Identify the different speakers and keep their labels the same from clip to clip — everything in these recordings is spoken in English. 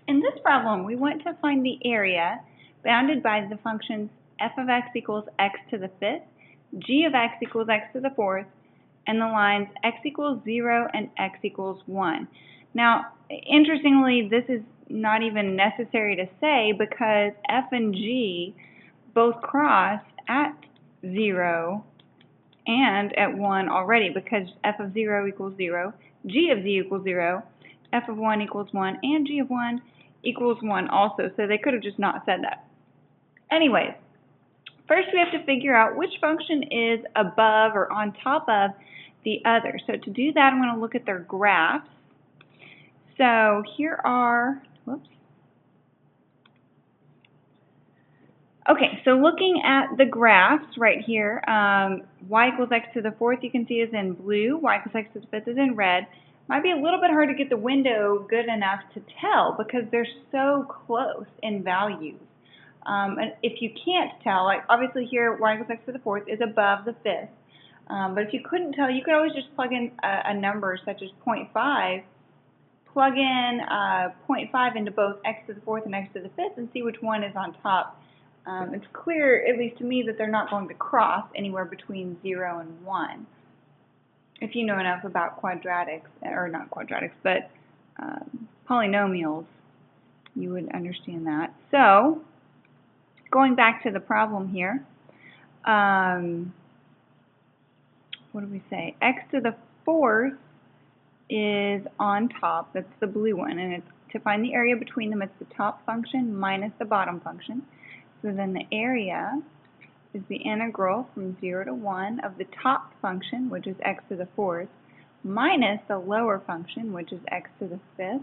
Speaker 1: In this problem, we want to find the area bounded by the functions f of x equals x to the fifth, g of x equals x to the fourth, and the lines x equals 0 and x equals 1. Now, interestingly, this is not even necessary to say because f and g both cross at 0 and at 1 already, because f of 0 equals 0, g of z equals 0, f of 1 equals 1, and g of 1 equals 1 also, so they could have just not said that. Anyways, first we have to figure out which function is above or on top of the other. So to do that, I'm going to look at their graphs. So here are, okay, so looking at the graphs right here, y equals x to the fourth you can see is in blue, y equals x to the fifth is in red. Might be a little bit hard to get the window good enough to tell because they're so close in values. And if you can't tell, like obviously here y equals x to the fourth is above the fifth. But if you couldn't tell, you could always just plug in a number such as 0.5, plug in 0.5 into both x to the fourth and x to the fifth and see which one is on top. It's clear, at least to me, that they're not going to cross anywhere between 0 and 1. If you know enough about quadratics, or not quadratics, but polynomials, you would understand that. So, going back to the problem here, what do we say? X to the fourth is on top, that's the blue one, and it's to find the area between them, it's the top function minus the bottom function. So then the area is the integral from 0 to 1 of the top function, which is x to the fourth, minus the lower function, which is x to the fifth.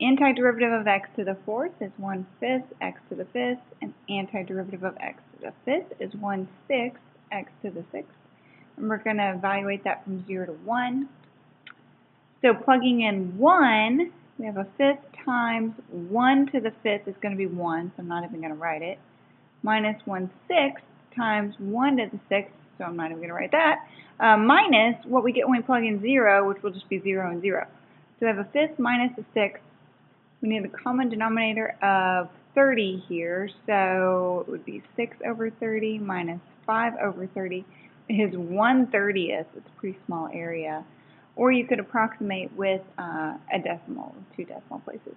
Speaker 1: Antiderivative of x to the fourth is 1/5 x to the fifth, and antiderivative of x to the fifth is 1/6 x to the sixth. And we're going to evaluate that from 0 to 1. So plugging in 1, we have a fifth times 1 to the fifth is going to be 1, so I'm not even going to write it, minus 1/6 times 1 to the sixth, so I'm not even going to write that, minus what we get when we plug in 0, which will just be 0 and 0. So we have a fifth minus a sixth. We need a common denominator of 30 here, so it would be 6 over 30 minus 5 over 30 is 1/30th. It's a pretty small area. Or you could approximate with a decimal, 2 decimal places.